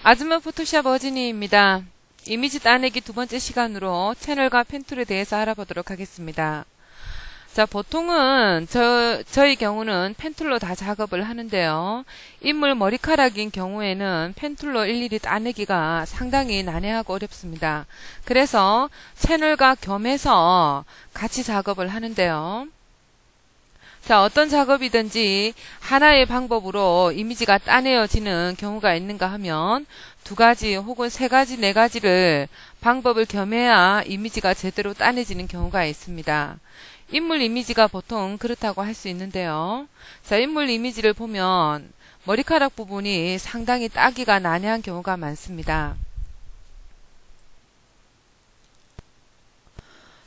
아줌마 포토샵 어진이입니다. 이미지 따내기 두 번째 시간으로 채널과 펜툴에 대해서 알아보도록 하겠습니다. 자, 보통은 저희 경우는 펜툴로 다 작업을 하는데요. 인물 머리카락인 경우에는 펜툴로 일일이 따내기가 상당히 난해하고 어렵습니다. 그래서 채널과 겸해서 같이 작업을 하는데요. 자, 어떤 작업이든지 하나의 방법으로 이미지가 따내어지는 경우가 있는가 하면 두 가지 혹은 세 가지, 네 가지를 방법을 겸해야 이미지가 제대로 따내지는 경우가 있습니다. 인물 이미지가 보통 그렇다고 할 수 있는데요. 자, 인물 이미지를 보면 머리카락 부분이 상당히 따기가 난해한 경우가 많습니다.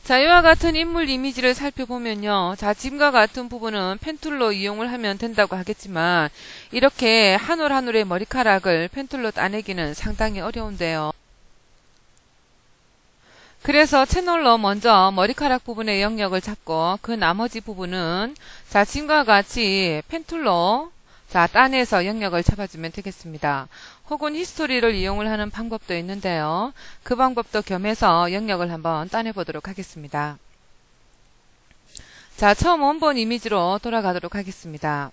자, 이와 같은 인물 이미지를 살펴보면요. 자, 지금과 같은 부분은 펜툴로 이용을 하면 된다고 하겠지만 이렇게 한 올 한 올의 머리카락을 펜툴로 따내기는 상당히 어려운데요. 그래서 채널로 먼저 머리카락 부분의 영역을 잡고 그 나머지 부분은 자, 지금과 같이 펜툴로 자, 따내서 영역을 잡아주면 되겠습니다. 혹은 히스토리를 이용을 하는 방법도 있는데요. 그 방법도 겸해서 영역을 한번 따내보도록 하겠습니다. 자, 처음 원본 이미지로 돌아가도록 하겠습니다.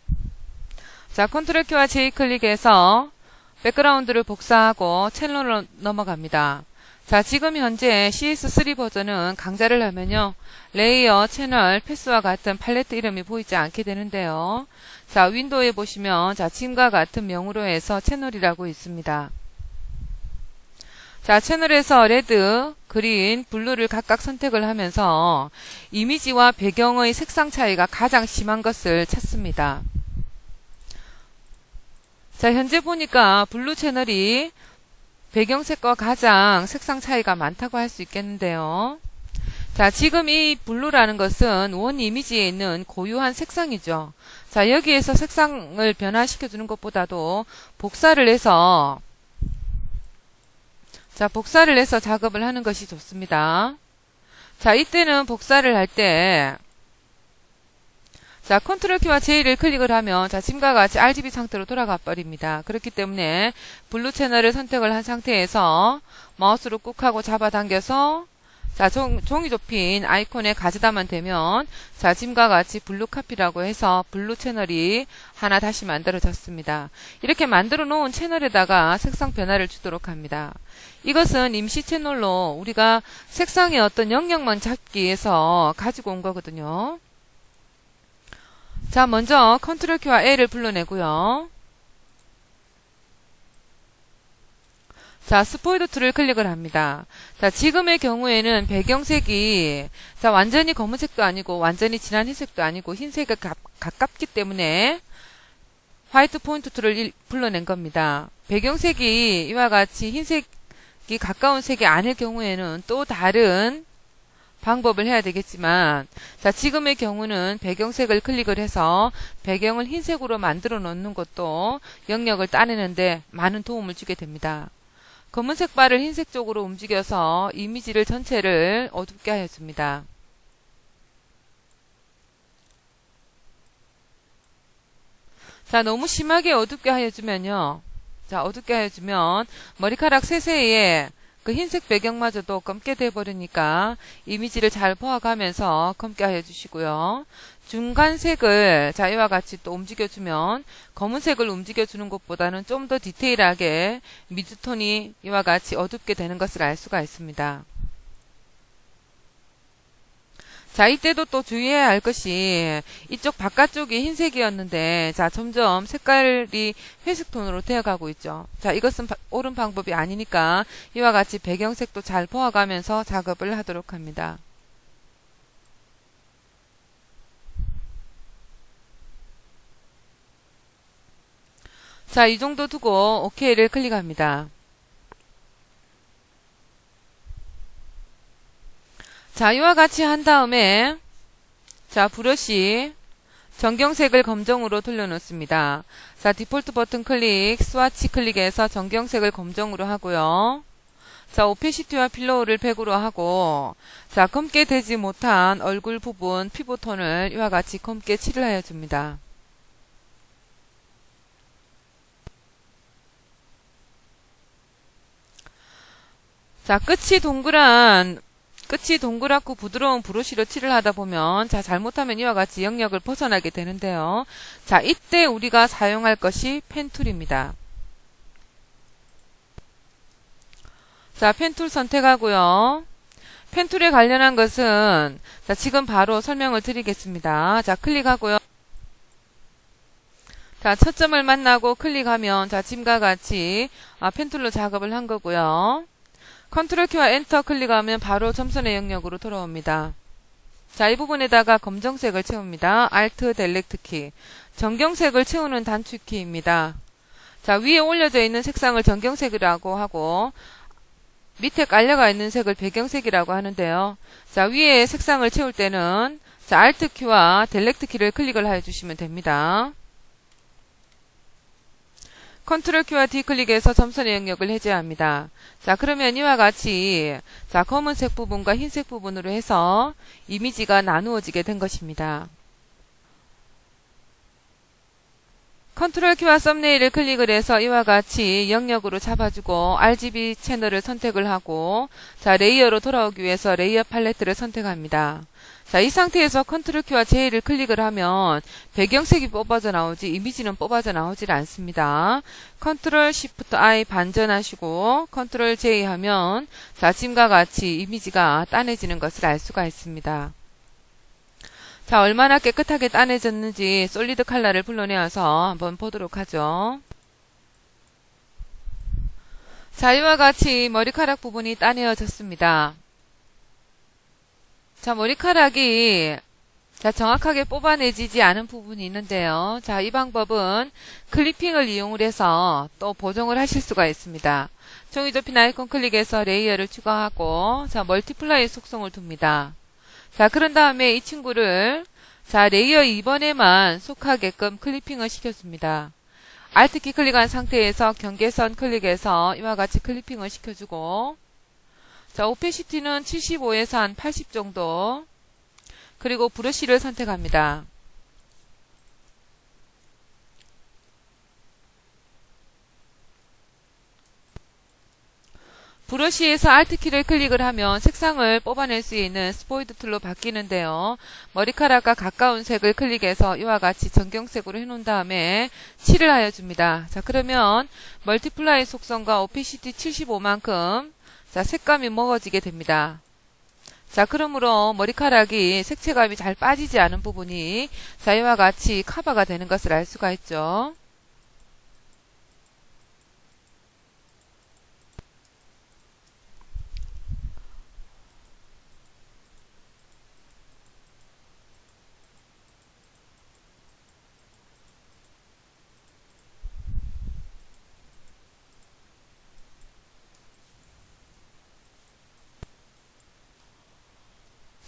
자, 컨트롤 키와 J 클릭해서 백그라운드를 복사하고 채널로 넘어갑니다. 자, 지금 현재 CS3 버전은 강좌를 하면요. 레이어, 채널, 패스와 같은 팔레트 이름이 보이지 않게 되는데요. 자, 윈도우에 보시면 자, 지금과 같은 명으로 해서 채널이라고 있습니다. 자, 채널에서 레드, 그린, 블루를 각각 선택을 하면서 이미지와 배경의 색상 차이가 가장 심한 것을 찾습니다. 자, 현재 보니까 블루 채널이 배경색과 가장 색상 차이가 많다고 할 수 있겠는데요. 자, 지금 이 블루라는 것은 원 이미지에 있는 고유한 색상이죠. 자, 여기에서 색상을 변화시켜 주는 것보다도 복사를 해서 작업을 하는 것이 좋습니다. 자, 이때는 복사를 할 때 자, 컨트롤 키와 J를 클릭을 하면 자, 지금과 같이 RGB 상태로 돌아가 버립니다. 그렇기 때문에 블루 채널을 선택을 한 상태에서 마우스로 꾹 하고 잡아당겨서 자, 종이 좁힌 아이콘에 가져다만 되면 자, 지금과 같이 블루 카피라고 해서 블루 채널이 하나 다시 만들어졌습니다. 이렇게 만들어 놓은 채널에다가 색상 변화를 주도록 합니다. 이것은 임시 채널로 우리가 색상의 어떤 영역만 잡기 위해서 가지고 온 거거든요. 자, 먼저 컨트롤 키와 A를 불러내고요. 자, 스포이드 툴을 클릭을 합니다. 자, 지금의 경우에는 배경색이 자, 완전히 검은색도 아니고 완전히 진한 흰색도 아니고 흰색에 가깝기 때문에 화이트 포인트 툴을 불러낸 겁니다. 배경색이 이와 같이 흰색이 가까운 색이 아닐 경우에는 또 다른 방법을 해야 되겠지만 자, 지금의 경우는 배경색을 클릭을 해서 배경을 흰색으로 만들어 놓는 것도 영역을 따내는데 많은 도움을 주게 됩니다. 검은색 바를 흰색 쪽으로 움직여서 이미지를 전체를 어둡게 하여줍니다. 자, 너무 심하게 어둡게 하여주면요. 자, 어둡게 하여주면 머리카락 세세에 그 흰색 배경마저도 검게 돼버리니까 이미지를 잘 보아가면서 검게 해주시고요. 중간색을 자, 이와 같이 또 움직여주면 검은색을 움직여주는 것보다는 좀 더 디테일하게 미드톤이 이와 같이 어둡게 되는 것을 알 수가 있습니다. 자, 이때도 또 주의해야 할 것이 이쪽 바깥쪽이 흰색이었는데 자, 점점 색깔이 회색톤으로 되어가고 있죠. 자, 이것은 옳은 방법이 아니니까 이와 같이 배경색도 잘 보아가면서 작업을 하도록 합니다. 자, 이 정도 두고 OK를 클릭합니다. 자, 이와 같이 한 다음에 자, 브러쉬 정경색을 검정으로 돌려놓습니다. 자, 디폴트 버튼 클릭, 스와치 클릭해서 정경색을 검정으로 하고요. 자, 오페시티와 필로우를 100으로 하고 자, 검게 되지 못한 얼굴 부분 피부톤을 이와 같이 검게 칠을 하여 줍니다. 자, 끝이 동그랗고 부드러운 브러쉬로 칠을 하다 보면, 자, 잘못하면 이와 같이 영역을 벗어나게 되는데요. 자, 이때 우리가 사용할 것이 펜툴입니다. 자, 펜툴 선택하고요. 펜툴에 관련한 것은, 자, 지금 바로 설명을 드리겠습니다. 자, 클릭하고요. 자, 첫 점을 만나고 클릭하면, 자, 지금과 같이, 펜툴로 작업을 한 거고요. 컨트롤 키와 엔터 클릭하면 바로 점선의 영역으로 돌아옵니다. 자, 이 부분에다가 검정색을 채웁니다. Alt 델렉트 키. 정경색을 채우는 단축키입니다. 자, 위에 올려져 있는 색상을 정경색이라고 하고, 밑에 깔려가 있는 색을 배경색이라고 하는데요. 자, 위에 색상을 채울 때는, 자, Alt 키와 델렉트 키를 클릭을 해 주시면 됩니다. 컨트롤 키와 D 클릭해서 점선의 영역을 해제합니다. 자, 그러면 이와 같이, 자, 검은색 부분과 흰색 부분으로 해서 이미지가 나누어지게 된 것입니다. 컨트롤 키와 썸네일을 클릭을 해서 이와 같이 영역으로 잡아주고 RGB 채널을 선택을 하고, 자, 레이어로 돌아오기 위해서 레이어 팔레트를 선택합니다. 자, 이 상태에서 컨트롤 키와 J를 클릭을 하면 배경색이 뽑아져 나오지 이미지는 뽑아져 나오질 않습니다. 컨트롤 시프트 I 반전하시고 컨트롤 J 하면, 자, 지금과 같이 이미지가 따내지는 것을 알 수가 있습니다. 자, 얼마나 깨끗하게 따내졌는지 솔리드 컬러를 불러내어서 한번 보도록 하죠. 자, 이와 같이 머리카락 부분이 따내어졌습니다. 자, 머리카락이, 자, 정확하게 뽑아내지지 않은 부분이 있는데요. 자, 이 방법은 클리핑을 이용을 해서 또 보정을 하실 수가 있습니다. 종이 접힌 아이콘 클릭해서 레이어를 추가하고, 자, 멀티플라이 속성을 둡니다. 자, 그런 다음에 이 친구를, 자, 레이어 2번에만 속하게끔 클리핑을 시켜줍니다. Alt키 클릭한 상태에서 경계선 클릭해서 이와 같이 클리핑을 시켜주고, 자, 오페시티는 75에서 한 80 정도, 그리고 브러쉬를 선택합니다. 브러쉬에서 Alt키를 클릭을 하면 색상을 뽑아낼 수 있는 스포이드 툴로 바뀌는데요. 머리카락과 가까운 색을 클릭해서 이와 같이 정경색으로 해놓은 다음에 칠을 하여 줍니다. 자, 그러면 멀티플라이 속성과 오피시티 75만큼, 자, 색감이 먹어지게 됩니다. 자, 그러므로 머리카락이 색채감이 잘 빠지지 않은 부분이, 자, 이와 같이 커버가 되는 것을 알 수가 있죠.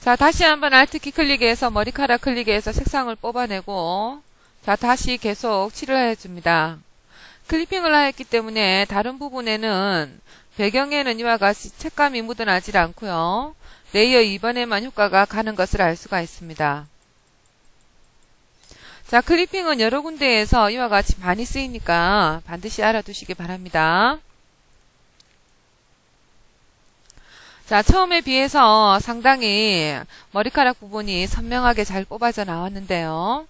자, 다시 한번 Alt키 클릭해서 머리카락 클릭해서 색상을 뽑아내고, 자, 다시 계속 칠을 해줍니다. 클리핑을 하였기 때문에 다른 부분에는, 배경에는 이와 같이 색감이 묻어나질 않고요. 레이어 2번에만 효과가 가는 것을 알 수가 있습니다. 자, 클리핑은 여러 군데에서 이와 같이 많이 쓰이니까 반드시 알아두시기 바랍니다. 자, 처음에 비해서 상당히 머리카락 부분이 선명하게 잘 뽑아져 나왔는데요.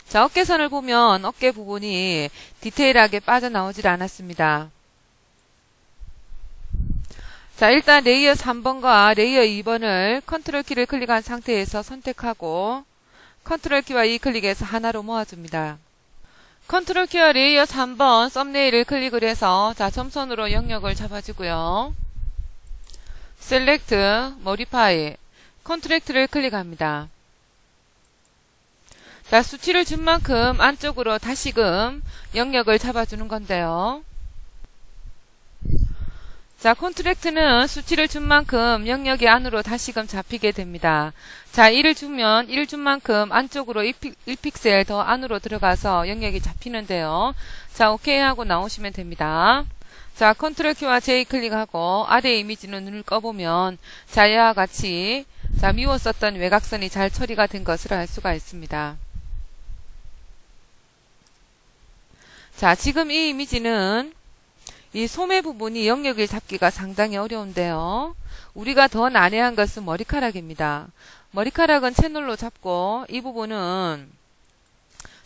자, 어깨선을 보면 어깨 부분이 디테일하게 빠져나오질 않았습니다. 자, 일단 레이어 3번과 레이어 2번을 컨트롤 키를 클릭한 상태에서 선택하고 컨트롤 키와 E 클릭해서 하나로 모아줍니다. 컨트롤 키와 레이어 3번 썸네일을 클릭을 해서, 자, 점선으로 영역을 잡아주고요. 셀렉트, 모디파이, 컨트랙트를 클릭합니다. 자, 수치를 준 만큼 안쪽으로 다시금 영역을 잡아주는 건데요. 자, 컨트랙트는 수치를 준 만큼 영역이 안으로 다시금 잡히게 됩니다. 자, 1을 주면 1을 준 만큼 안쪽으로 1픽셀 더 안으로 들어가서 영역이 잡히는데요. 자, 오케이 하고 나오시면 됩니다. 자, 컨트롤 키와 J 클릭하고 아래 이미지는 눈을 꺼보면, 자, 이와 같이, 자, 미웠었던 외곽선이 잘 처리가 된 것을 알 수가 있습니다. 자, 지금 이 이미지는 이 소매 부분이 영역을 잡기가 상당히 어려운데요. 우리가 더 난해한 것은 머리카락입니다. 머리카락은 채널로 잡고 이 부분은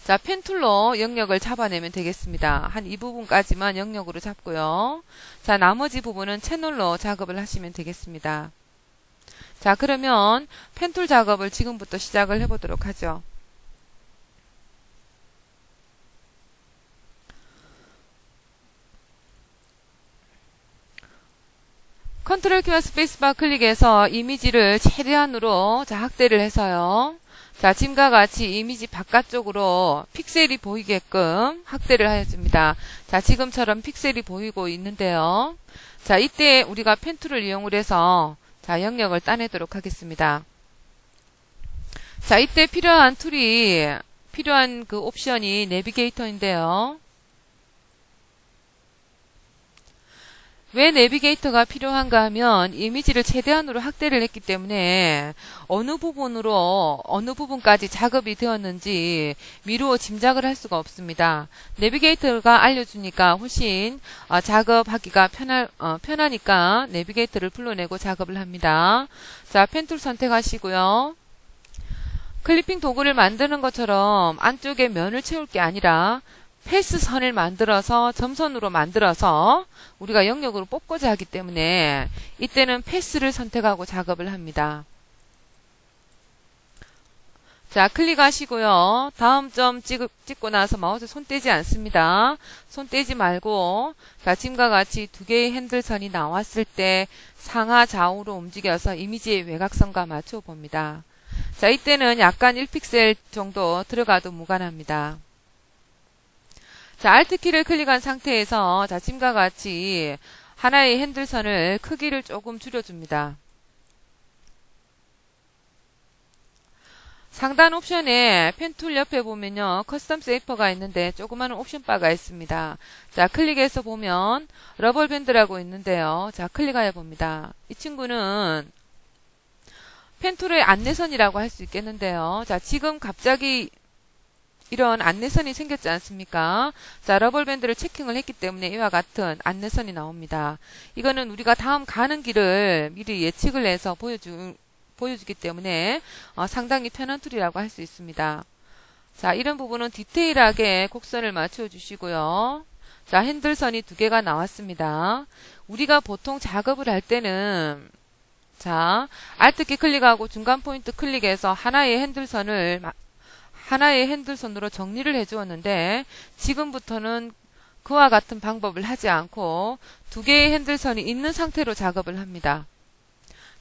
자, 펜툴로 영역을 잡아내면 되겠습니다. 한 이 부분까지만 영역으로 잡고요. 자, 나머지 부분은 채널로 작업을 하시면 되겠습니다. 자, 그러면 펜툴 작업을 지금부터 시작을 해보도록 하죠. 컨트롤 키와 스페이스바 클릭해서 이미지를 최대한으로 자, 확대를 해서요. 자, 지금과 같이 이미지 바깥쪽으로 픽셀이 보이게끔 확대를 하여줍니다. 자, 지금처럼 픽셀이 보이고 있는데요. 자, 이때 우리가 펜툴을 이용을 해서 자, 영역을 따내도록 하겠습니다. 자, 이때 필요한 그 옵션이 내비게이터인데요. 왜 내비게이터가 필요한가 하면 이미지를 최대한으로 확대를 했기 때문에 어느 부분까지 작업이 되었는지 미루어 짐작을 할 수가 없습니다. 내비게이터가 알려주니까 훨씬 작업하기가 편하니까 내비게이터를 불러내고 작업을 합니다. 자, 펜툴 선택하시고요. 클리핑 도구를 만드는 것처럼 안쪽에 면을 채울 게 아니라 패스선을 만들어서 점선으로 만들어서 우리가 영역으로 뽑고자 하기 때문에 이때는 패스를 선택하고 작업을 합니다. 자, 클릭하시고요. 다음 점 찍고 나서 마우스 손 떼지 않습니다. 손 떼지 말고 자, 지금과 같이 두 개의 핸들선이 나왔을 때 상하 좌우로 움직여서 이미지의 외곽선과 맞춰 봅니다. 자, 이때는 약간 1픽셀 정도 들어가도 무관합니다. 자, Alt키를 클릭한 상태에서 자, 지금과 같이 하나의 핸들선을 크기를 조금 줄여줍니다. 상단 옵션에 펜툴 옆에 보면요. 커스텀 세이퍼가 있는데 조그마한 옵션 바가 있습니다. 자, 클릭해서 보면 러버 밴드라고 있는데요. 자, 클릭하여 봅니다. 이 친구는 펜툴의 안내선이라고 할 수 있겠는데요. 자, 지금 갑자기 이런 안내선이 생겼지 않습니까? 자, 러버밴드를 체킹을 했기 때문에 이와 같은 안내선이 나옵니다. 이거는 우리가 다음 가는 길을 미리 예측을 해서 보여주기 때문에 상당히 편한 툴이라고 할 수 있습니다. 자, 이런 부분은 디테일하게 곡선을 맞춰 주시고요. 자, 핸들선이 두 개가 나왔습니다. 우리가 보통 작업을 할 때는 자, Alt키 클릭하고 중간 포인트 클릭해서 하나의 핸들선으로 정리를 해 주었는데 지금부터는 그와 같은 방법을 하지 않고 두 개의 핸들선이 있는 상태로 작업을 합니다.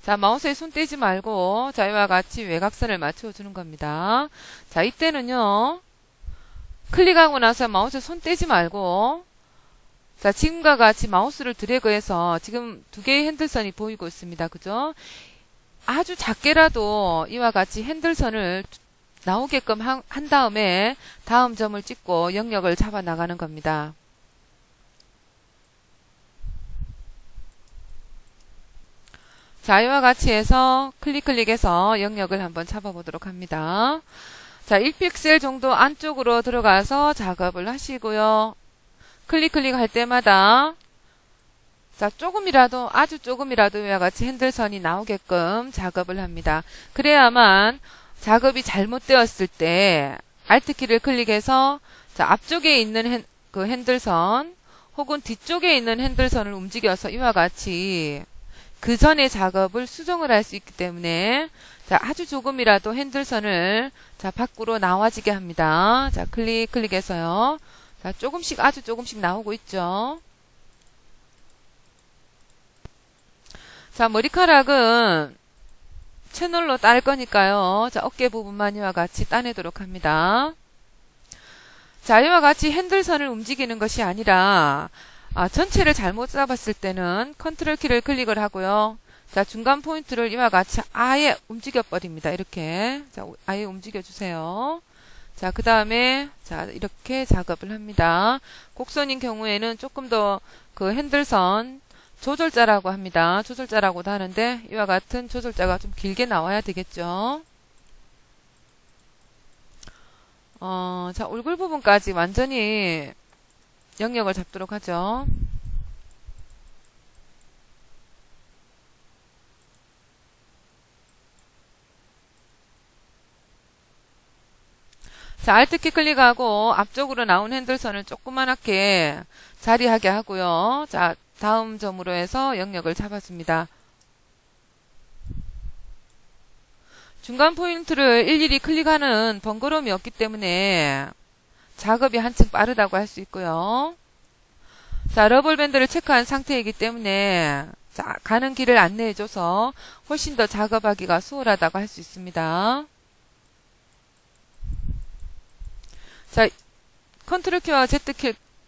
자, 마우스에 손 떼지 말고 자, 이와 같이 외곽선을 맞춰 주는 겁니다. 자, 이때는요. 클릭하고 나서 마우스에 손 떼지 말고 자, 지금과 같이 마우스를 드래그해서 지금 두 개의 핸들선이 보이고 있습니다. 그죠? 아주 작게라도 이와 같이 핸들선을 나오게끔 한 다음에 다음 점을 찍고 영역을 잡아 나가는 겁니다. 자, 이와 같이 해서 클릭해서 영역을 한번 잡아 보도록 합니다. 자, 1픽셀 정도 안쪽으로 들어가서 작업을 하시고요. 클릭할 때마다 자, 아주 조금이라도 이와 같이 핸들선이 나오게끔 작업을 합니다. 그래야만 작업이 잘못되었을 때 Alt키를 클릭해서 자, 앞쪽에 있는 그 핸들선 혹은 뒤쪽에 있는 핸들선을 움직여서 이와 같이 그 전의 작업을 수정을 할 수 있기 때문에 자, 아주 조금이라도 핸들선을 자, 밖으로 나와지게 합니다. 자, 클릭해서요. 자, 아주 조금씩 나오고 있죠. 자, 머리카락은 채널로 딸 거니까요. 자, 어깨 부분만 이와 같이 따내도록 합니다. 자, 이와 같이 핸들선을 움직이는 것이 아니라 전체를 잘못 잡았을 때는 컨트롤 키를 클릭을 하고요. 자, 중간 포인트를 이와 같이 아예 움직여 버립니다. 이렇게. 자, 아예 움직여 주세요. 자, 그 다음에 자, 이렇게 작업을 합니다. 곡선인 경우에는 조금 더 그 핸들선 조절자라고 합니다. 조절자라고도 하는데 이와 같은 조절자가 좀 길게 나와야 되겠죠. 자, 얼굴 부분까지 완전히 영역을 잡도록 하죠. 자, Alt키 클릭하고 앞쪽으로 나온 핸들선을 조그만하게 자리하게 하고요. 자, 다음 점으로 해서 영역을 잡았습니다. 중간 포인트를 일일이 클릭하는 번거로움이 없기 때문에 작업이 한층 빠르다고 할 수 있고요. 자, 러블밴드를 체크한 상태이기 때문에 자, 가는 길을 안내해줘서 훨씬 더 작업하기가 수월하다고 할 수 있습니다. 자, 컨트롤 키와 Z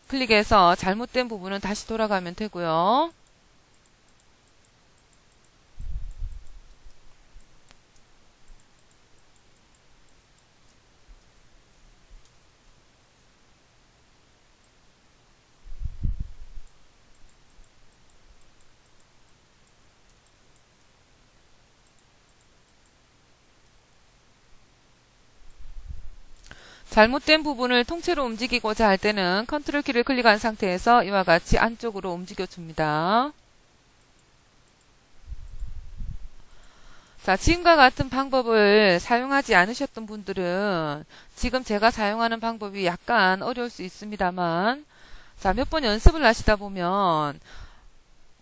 클릭해서 잘못된 부분은 다시 돌아가면 되고요. 잘못된 부분을 통째로 움직이고자 할 때는 컨트롤 키를 클릭한 상태에서 이와 같이 안쪽으로 움직여 줍니다. 자, 지금과 같은 방법을 사용하지 않으셨던 분들은 지금 제가 사용하는 방법이 약간 어려울 수 있습니다만, 자, 몇 번 연습을 하시다 보면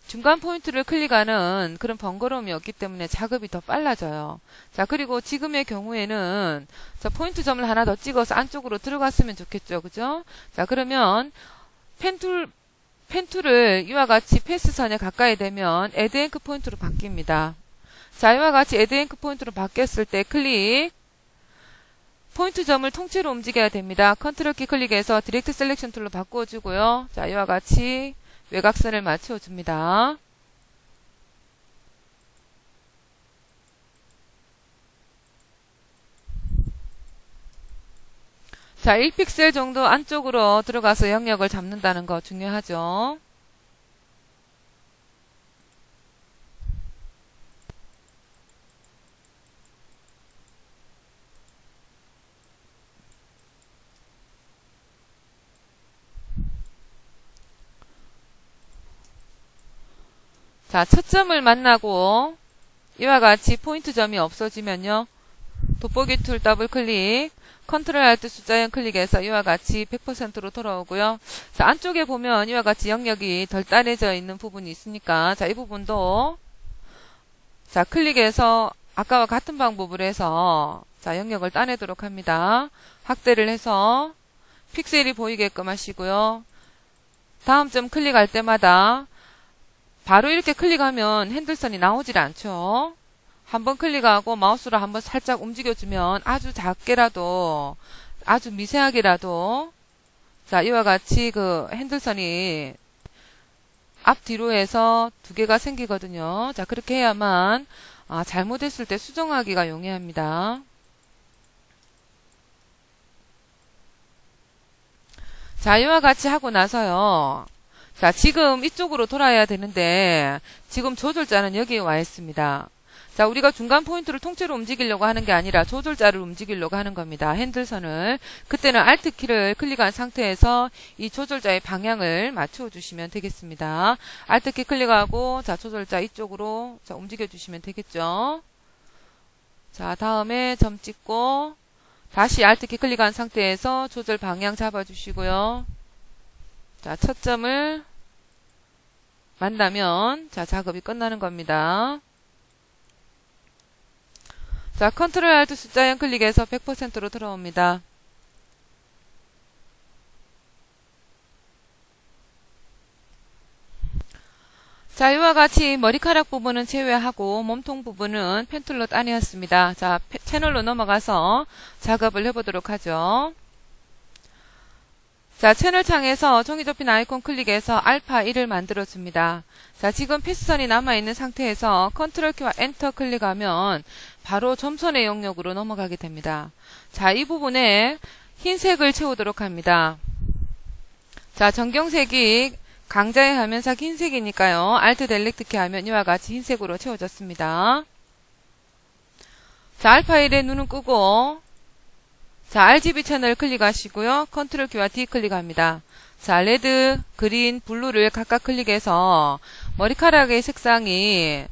중간 포인트를 클릭하는 그런 번거로움이 없기 때문에 작업이 더 빨라져요. 자, 그리고 지금의 경우에는 자, 포인트 점을 하나 더 찍어서 안쪽으로 들어갔으면 좋겠죠. 그죠? 자, 그러면 펜툴을 이와 같이 패스선에 가까이 되면 애드 앵크 포인트로 바뀝니다. 자, 이와 같이 애드 앵크 포인트로 바뀌었을 때 클릭, 포인트 점을 통째로 움직여야 됩니다. 컨트롤 키 클릭해서 디렉트 셀렉션 툴로 바꿔주고요. 자, 이와 같이 외곽선을 맞춰줍니다. 자, 1픽셀 정도 안쪽으로 들어가서 영역을 잡는다는 거 중요하죠. 자, 첫 점을 만나고 이와 같이 포인트 점이 없어지면요. 돋보기 툴 더블 클릭, 컨트롤 알트 숫자형 클릭해서 이와 같이 100%로 돌아오고요. 자, 안쪽에 보면 이와 같이 영역이 덜 따내져 있는 부분이 있으니까 자, 이 부분도 자, 클릭해서 아까와 같은 방법으로 해서 자, 영역을 따내도록 합니다. 확대를 해서 픽셀이 보이게끔 하시고요. 다음 점 클릭할 때마다 바로 이렇게 클릭하면 핸들선이 나오질 않죠. 한번 클릭하고 마우스로 한번 살짝 움직여주면 아주 작게라도 아주 미세하게라도 자, 이와 같이 그 핸들선이 앞뒤로 해서 두 개가 생기거든요. 자, 그렇게 해야만 잘못했을 때 수정하기가 용이합니다. 자, 이와 같이 하고 나서요. 자, 지금 이쪽으로 돌아야 되는데 지금 조절자는 여기에 와 있습니다. 자, 우리가 중간 포인트를 통째로 움직이려고 하는 게 아니라 조절자를 움직이려고 하는 겁니다. 핸들선을. 그때는 Alt 키를 클릭한 상태에서 이 조절자의 방향을 맞춰 주시면 되겠습니다. Alt 키 클릭하고 자, 조절자 이쪽으로 자, 움직여 주시면 되겠죠. 자, 다음에 점 찍고 다시 Alt 키 클릭한 상태에서 조절 방향 잡아 주시고요. 자, 첫 점을 만나면 자, 작업이 끝나는 겁니다. 자, 컨트롤 알트 숫자형 클릭해서 100%로 들어옵니다. 자, 이와 같이 머리카락 부분은 제외하고 몸통 부분은 펜툴로 따내었습니다. 자, 채널로 넘어가서 작업을 해보도록 하죠. 자, 채널 창에서 종이 접힌 아이콘 클릭해서 알파 1을 만들어줍니다. 자, 지금 패스선이 남아있는 상태에서 컨트롤 키와 엔터 클릭하면 바로 점선의 영역으로 넘어가게 됩니다. 자, 이 부분에 흰색을 채우도록 합니다. 자, 전경색이 강자의 화면상 흰색이니까요. Alt 델렉트 키 하면 이와 같이 흰색으로 채워졌습니다. 자, 알파 1의 눈은 끄고 자, RGB 채널 클릭하시고요. 컨트롤 키와 D 클릭합니다. 자, 레드, 그린, 블루를 각각 클릭해서 머리카락의 색상이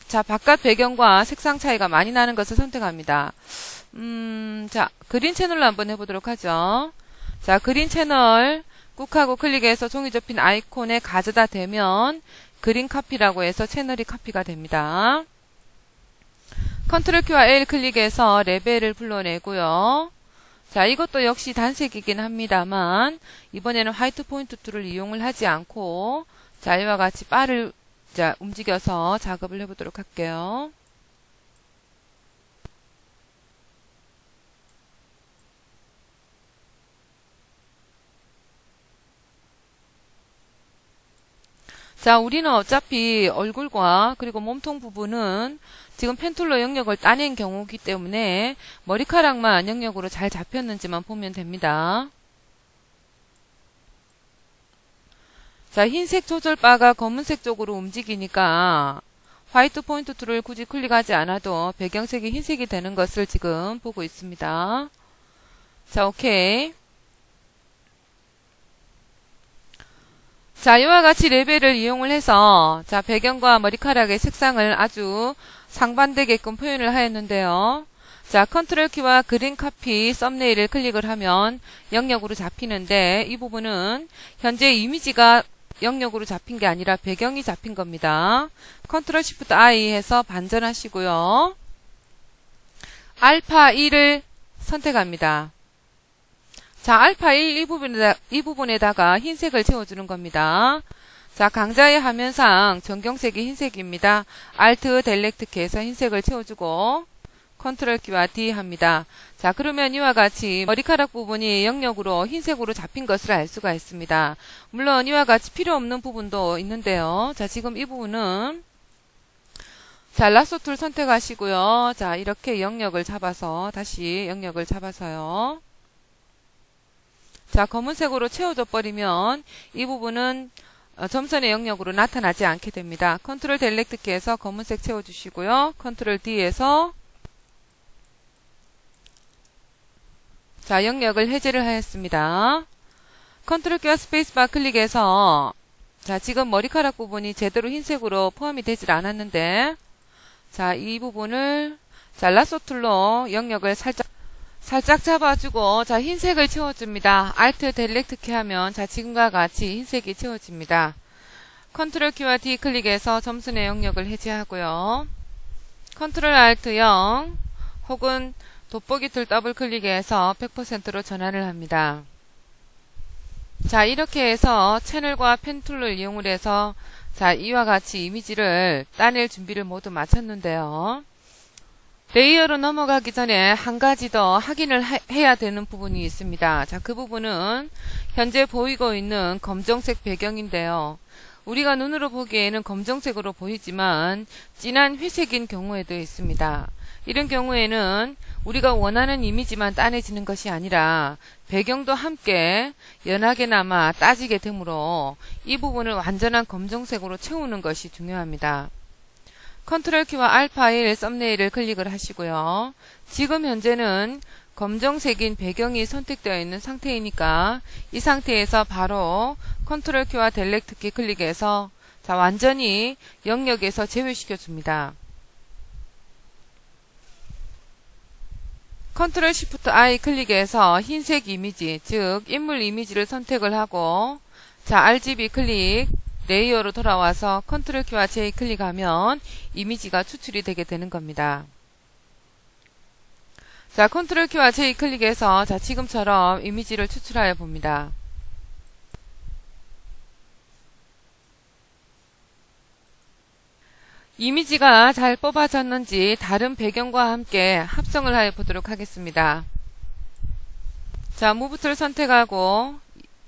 자, 바깥 배경과 색상 차이가 많이 나는 것을 선택합니다. 자, 그린 채널로 한번 해보도록 하죠. 자, 그린 채널 꾹하고 클릭해서 종이 접힌 아이콘에 가져다 대면 그린 카피라고 해서 채널이 카피가 됩니다. 컨트롤 키와 L 클릭해서 레벨을 불러내고요. 자, 이것도 역시 단색이긴 합니다만 이번에는 화이트 포인트 툴을 이용을 하지 않고 자, 이와 같이 바를 움직여서 작업을 해보도록 할게요. 자, 우리는 어차피 얼굴과 그리고 몸통 부분은 지금 펜툴로 영역을 따낸 경우이기 때문에 머리카락만 영역으로 잘 잡혔는지만 보면 됩니다. 자, 흰색 조절 바가 검은색 쪽으로 움직이니까 화이트 포인트 툴을 굳이 클릭하지 않아도 배경색이 흰색이 되는 것을 지금 보고 있습니다. 자, 오케이. 자, 이와 같이 레벨을 이용을 해서 자, 배경과 머리카락의 색상을 아주 상반되게끔 표현을 하였는데요. 자, 컨트롤 키와 그린 카피 썸네일을 클릭을 하면 영역으로 잡히는데 이 부분은 현재 이미지가 영역으로 잡힌 게 아니라 배경이 잡힌 겁니다. 컨트롤 시프트 I 해서 반전하시고요. 알파 1을 선택합니다. 자, 알파 1 이 부분에다가 흰색을 채워주는 겁니다. 자, 강좌의 화면상 전경색이 흰색입니다. Alt, 델렉트 키에서 흰색을 채워주고 컨트롤 키와 D 합니다. 자, 그러면 이와 같이 머리카락 부분이 영역으로 흰색으로 잡힌 것을 알 수가 있습니다. 물론 이와 같이 필요 없는 부분도 있는데요. 자, 지금 이 부분은 자, 라sso 툴 선택하시고요. 자, 이렇게 영역을 잡아서 다시 영역을 잡아서요. 자, 검은색으로 채워져 버리면 이 부분은 점선의 영역으로 나타나지 않게 됩니다. 컨트롤 델렉트 키에서 검은색 채워주시고요. 컨트롤 D에서 자, 영역을 해제를 하였습니다. 컨트롤 키와 스페이스바 클릭해서 자, 지금 머리카락 부분이 제대로 흰색으로 포함이 되질 않았는데 자, 이 부분을 자, 라sso 툴로 영역을 살짝 잡아주고 자, 흰색을 채워줍니다. Alt 델렉트 키 하면 자, 지금과 같이 흰색이 채워집니다. 컨트롤 키와 D 클릭해서 점선의 영역을 해제하고요. 컨트롤 Alt 0 혹은 돋보기 툴 더블 클릭해서 100%로 전환을 합니다. 자, 이렇게 해서 채널과 펜 툴을 이용을 해서 자, 이와 같이 이미지를 따낼 준비를 모두 마쳤는데요. 레이어로 넘어가기 전에 한 가지 더 확인을 해야 되는 부분이 있습니다. 자, 그 부분은 현재 보이고 있는 검정색 배경인데요. 우리가 눈으로 보기에는 검정색으로 보이지만 진한 회색인 경우에도 있습니다. 이런 경우에는 우리가 원하는 이미지만 따내지는 것이 아니라 배경도 함께 연하게나마 따지게 되므로 이 부분을 완전한 검정색으로 채우는 것이 중요합니다. 컨트롤 키와 알파 1 썸네일을 클릭을 하시고요. 지금 현재는 검정색인 배경이 선택되어 있는 상태이니까 이 상태에서 바로 컨트롤 키와 델렉트 키 클릭해서 자, 완전히 영역에서 제외시켜 줍니다. 컨트롤 시프트 I 클릭해서 흰색 이미지, 즉 인물 이미지를 선택을 하고 자, RGB 클릭 레이어로 돌아와서 컨트롤 키와 J 클릭하면 이미지가 추출이 되게 되는 겁니다. 자, 컨트롤 키와 J 클릭해서 자, 지금처럼 이미지를 추출하여 봅니다. 이미지가 잘 뽑아졌는지 다른 배경과 함께 합성을 하여 보도록 하겠습니다. 자, 무브 툴 선택하고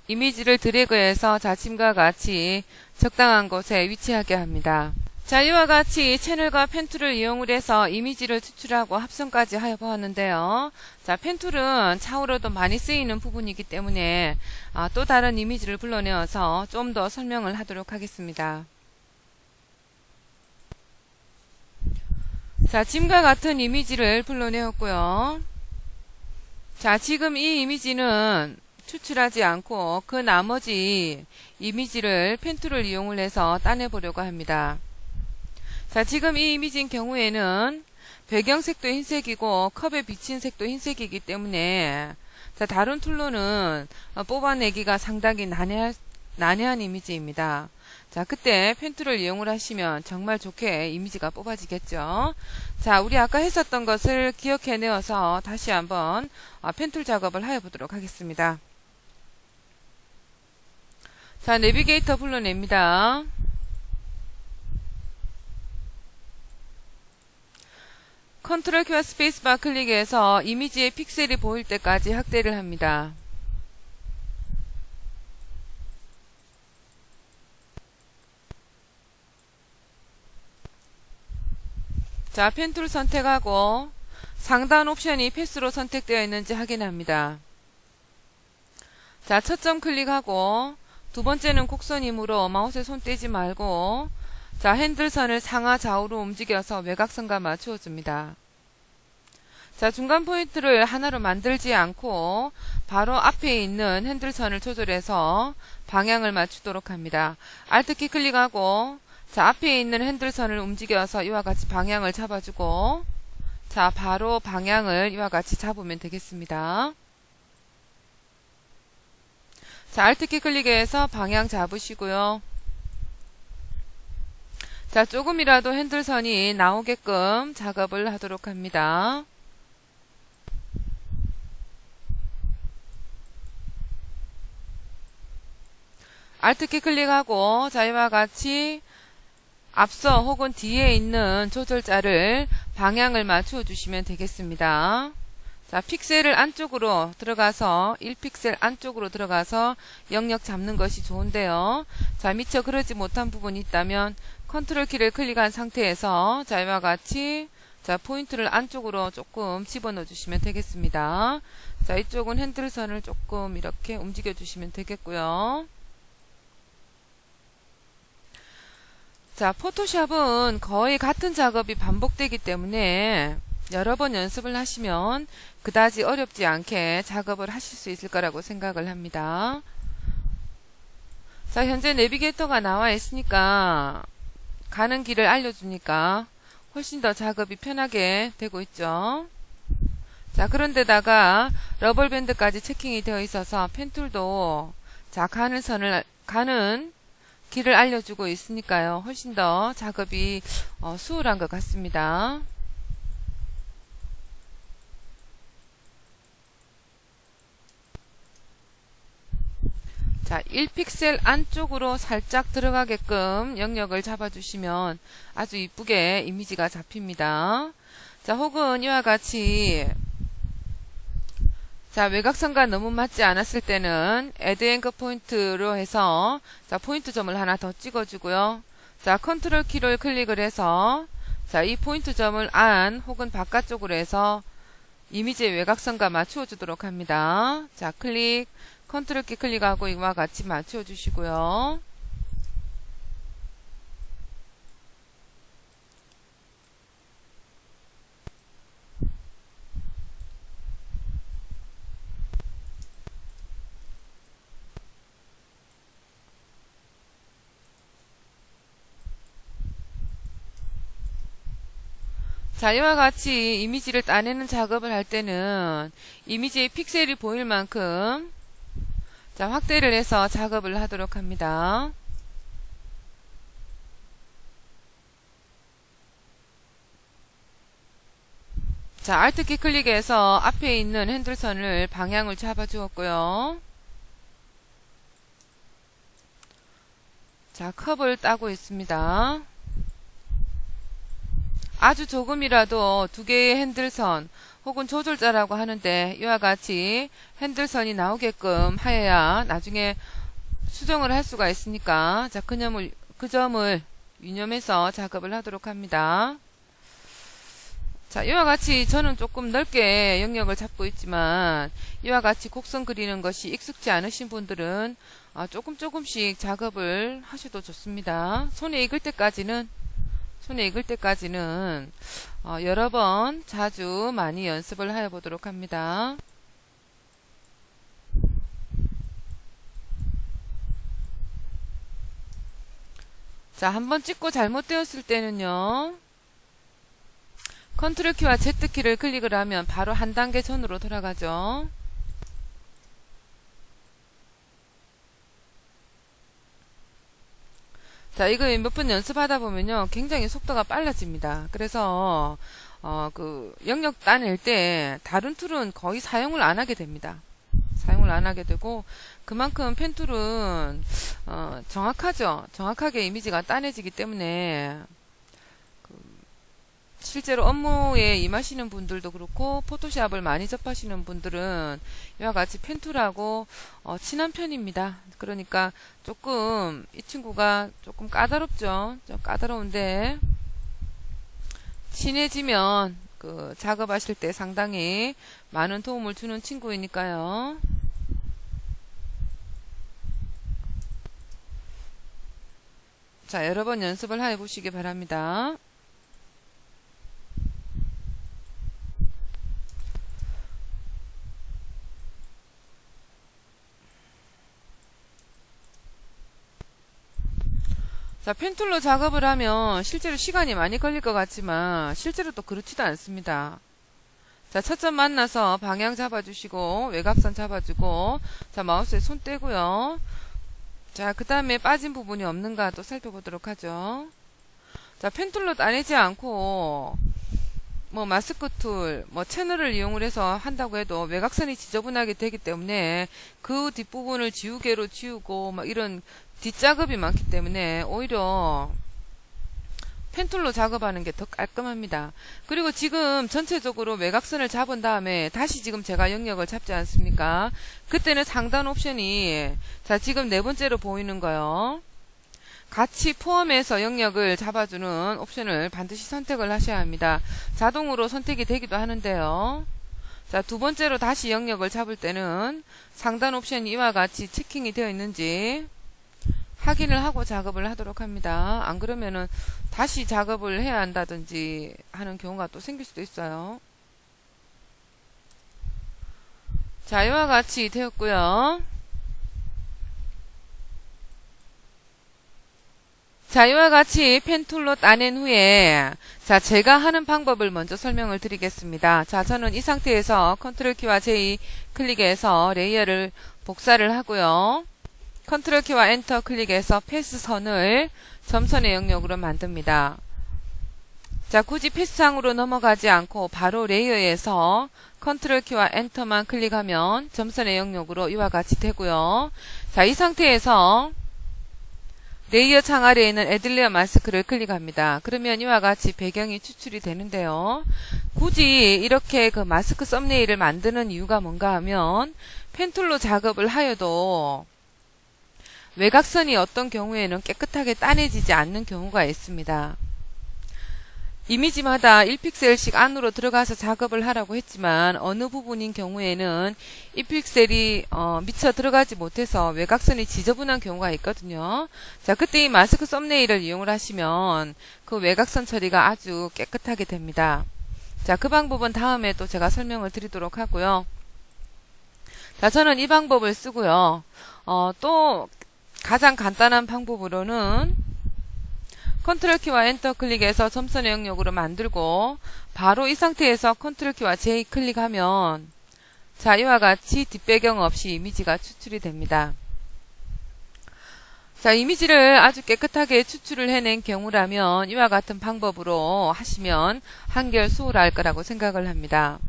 이미지를 드래그해서 자침과 같이 적당한 곳에 위치하게 합니다. 자, 이와 같이 채널과 펜 툴을 이용을 해서 이미지를 추출하고 합성까지 하여 보았는데요. 자, 펜 툴은 차후로도 많이 쓰이는 부분이기 때문에 또 다른 이미지를 불러내어서 좀 더 설명을 하도록 하겠습니다. 자, 지금과 같은 이미지를 불러내었고요. 자, 지금 이 이미지는 추출하지 않고 그 나머지 이미지를 펜 툴을 이용을 해서 따내보려고 합니다. 자, 지금 이 이미지인 경우에는 배경색도 흰색이고 컵에 비친 색도 흰색이기 때문에 자, 다른 툴로는 뽑아내기가 상당히 난해한 이미지입니다. 자, 그때 펜툴을 이용을 하시면 정말 좋게 이미지가 뽑아지겠죠. 자, 우리 아까 했었던 것을 기억해내어서 다시 한번 펜툴 작업을 하여 보도록 하겠습니다. 자, 내비게이터 불러냅니다. 컨트롤 키와 스페이스바 클릭해서 이미지의 픽셀이 보일 때까지 확대를 합니다. 자, 펜툴 선택하고 상단 옵션이 패스로 선택되어 있는지 확인합니다. 자, 첫 점 클릭하고 두 번째는 곡선이므로 마우스에 손 떼지 말고 자, 핸들선을 상하 좌우로 움직여서 외곽선과 맞추어 줍니다. 자, 중간 포인트를 하나로 만들지 않고 바로 앞에 있는 핸들선을 조절해서 방향을 맞추도록 합니다. Alt키 클릭하고 자, 앞에 있는 핸들선을 움직여서 이와 같이 방향을 잡아주고 자, 바로 방향을 이와 같이 잡으면 되겠습니다. 자, Alt키 클릭해서 방향 잡으시고요. 자, 조금이라도 핸들선이 나오게끔 작업을 하도록 합니다. Alt키 클릭하고 자, 이와 같이 앞서 혹은 뒤에 있는 조절자를 방향을 맞추어 주시면 되겠습니다. 자, 픽셀을 안쪽으로 들어가서 1픽셀 안쪽으로 들어가서 영역 잡는 것이 좋은데요. 자, 미처 그러지 못한 부분이 있다면 컨트롤 키를 클릭한 상태에서 자, 이와 같이 자, 포인트를 안쪽으로 조금 집어넣어 주시면 되겠습니다. 자, 이쪽은 핸들선을 조금 이렇게 움직여 주시면 되겠고요. 자, 포토샵은 거의 같은 작업이 반복되기 때문에 여러 번 연습을 하시면 그다지 어렵지 않게 작업을 하실 수 있을 거라고 생각을 합니다. 자, 현재 내비게이터가 나와 있으니까 가는 길을 알려주니까 훨씬 더 작업이 편하게 되고 있죠. 자, 그런데다가 러버밴드까지 체킹이 되어 있어서 펜툴도 자, 가는 길을 알려주고 있으니까요. 훨씬 더 작업이 수월한 것 같습니다. 자, 1픽셀 안쪽으로 살짝 들어가게끔 영역을 잡아주시면 아주 이쁘게 이미지가 잡힙니다. 자, 혹은 이와 같이 자, 외곽선과 너무 맞지 않았을 때는 Add Anchor 포인트로 해서 자, 포인트 점을 하나 더 찍어주고요. 자, 컨트롤 키를 클릭을 해서 자, 이 포인트 점을 안 혹은 바깥쪽으로 해서 이미지의 외곽선과 맞추어 주도록 합니다. 자, 컨트롤 키 클릭하고 이와 같이 맞추어 주시고요. 자, 이와 같이 이미지를 따내는 작업을 할 때는 이미지의 픽셀이 보일 만큼 자, 확대를 해서 작업을 하도록 합니다. 자, Alt키 클릭해서 앞에 있는 핸들선을 방향을 잡아 주었고요. 자, 컵을 따고 있습니다. 아주 조금이라도 두 개의 핸들선 혹은 조절자라고 하는데 이와 같이 핸들선이 나오게끔 하여야 나중에 수정을 할 수가 있으니까 자, 그 점을 유념해서 작업을 하도록 합니다. 자, 이와 같이 저는 조금 넓게 영역을 잡고 있지만 이와 같이 곡선 그리는 것이 익숙지 않으신 분들은 조금씩 작업을 하셔도 좋습니다. 손에 익을 때까지는 여러 번 자주 많이 연습을 하여 보도록 합니다. 자, 한번 찍고 잘못되었을 때는요, 컨트롤 키와 Z 키를 클릭을 하면 바로 한 단계 전으로 돌아가죠. 자, 이거 몇 번 연습하다 보면요, 굉장히 속도가 빨라집니다. 그래서 그 영역 따낼 때 다른 툴은 거의 사용을 안 하게 됩니다. 사용을 안 하게 되고, 그만큼 펜툴은 정확하죠. 정확하게 이미지가 따내지기 때문에 실제로 업무에 임하시는 분들도 그렇고 포토샵을 많이 접하시는 분들은 이와 같이 펜툴하고 친한 편입니다. 그러니까 조금 이 친구가 조금 까다롭죠. 좀 까다로운데 친해지면 그 작업하실 때 상당히 많은 도움을 주는 친구이니까요. 자, 여러 번 연습을 해 보시기 바랍니다. 자, 펜툴로 작업을 하면 실제로 시간이 많이 걸릴 것 같지만 실제로 또 그렇지도 않습니다. 자, 초점 만나서 방향 잡아주시고 외곽선 잡아주고, 자, 마우스에 손 떼고요. 자, 그 다음에 빠진 부분이 없는가 또 살펴보도록 하죠. 자, 펜툴로 따내지 않고 뭐 마스크 툴, 뭐 채널을 이용을 해서 한다고 해도 외곽선이 지저분하게 되기 때문에 그 뒷부분을 지우개로 지우고 막 이런 뒷작업이 많기 때문에 오히려 펜툴로 작업하는 게 더 깔끔합니다. 그리고 지금 전체적으로 외곽선을 잡은 다음에 다시 지금 제가 영역을 잡지 않습니까? 그때는 상단 옵션이, 자, 지금 네 번째로 보이는 거요. 같이 포함해서 영역을 잡아주는 옵션을 반드시 선택을 하셔야 합니다. 자동으로 선택이 되기도 하는데요. 자, 두 번째로 다시 영역을 잡을 때는 상단 옵션이 이와 같이 체킹이 되어 있는지 확인을 하고 작업을 하도록 합니다. 안 그러면은 다시 작업을 해야 한다든지 하는 경우가 또 생길 수도 있어요. 자, 이와 같이 되었고요. 자, 이와 같이 펜툴로 따낸 후에, 자, 제가 하는 방법을 먼저 설명을 드리겠습니다. 자, 저는 이 상태에서 컨트롤 키와 J 클릭해서 레이어를 복사를 하고요. 컨트롤 키와 엔터 클릭해서 패스선을 점선의 영역으로 만듭니다. 자, 굳이 패스상으로 넘어가지 않고 바로 레이어에서 컨트롤 키와 엔터만 클릭하면 점선의 영역으로 이와 같이 되고요. 자, 이 상태에서 레이어 창 아래에 있는 애들레어 마스크를 클릭합니다. 그러면 이와 같이 배경이 추출이 되는데요. 굳이 이렇게 그 마스크 썸네일을 만드는 이유가 뭔가 하면 펜툴로 작업을 하여도 외곽선이 어떤 경우에는 깨끗하게 따내지지 않는 경우가 있습니다. 이미지마다 1픽셀씩 안으로 들어가서 작업을 하라고 했지만 어느 부분인 경우에는 이 픽셀이 미처 들어가지 못해서 외곽선이 지저분한 경우가 있거든요. 자, 그때 이 마스크 썸네일을 이용을 하시면 그 외곽선 처리가 아주 깨끗하게 됩니다. 자, 그 방법은 다음에 또 제가 설명을 드리도록 하고요. 자, 저는 이 방법을 쓰고요. 또 가장 간단한 방법으로는 컨트롤 키와 엔터 클릭해서 점선의 영역으로 만들고 바로 이 상태에서 컨트롤 키와 J 클릭하면, 자, 이와 같이 뒷배경 없이 이미지가 추출이 됩니다. 자, 이미지를 아주 깨끗하게 추출을 해낸 경우라면 이와 같은 방법으로 하시면 한결 수월할 거라고 생각을 합니다.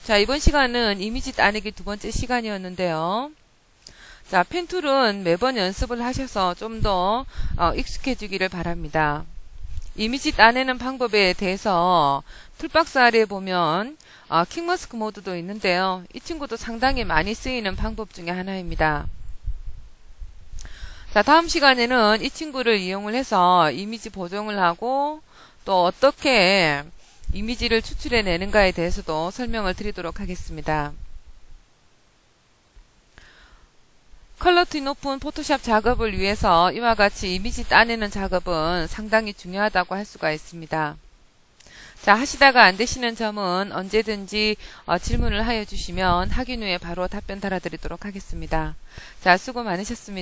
자, 이번 시간은 이미지 따내기 두 번째 시간이었는데요. 자, 펜툴은 매번 연습을 하셔서 좀 더 익숙해지기를 바랍니다. 이미지 따내는 방법에 대해서 툴박스 아래에 보면 킹마스크 모드도 있는데요. 이 친구도 상당히 많이 쓰이는 방법 중에 하나입니다. 자, 다음 시간에는 이 친구를 이용을 해서 이미지 보정을 하고 또 어떻게 이미지를 추출해내는가에 대해서도 설명을 드리도록 하겠습니다. 컬러티 높은 포토샵 작업을 위해서 이와 같이 이미지 따내는 작업은 상당히 중요하다고 할 수가 있습니다. 자, 하시다가 안 되시는 점은 언제든지 질문을 하여 주시면 확인 후에 바로 답변 달아드리도록 하겠습니다. 자, 수고 많으셨습니다.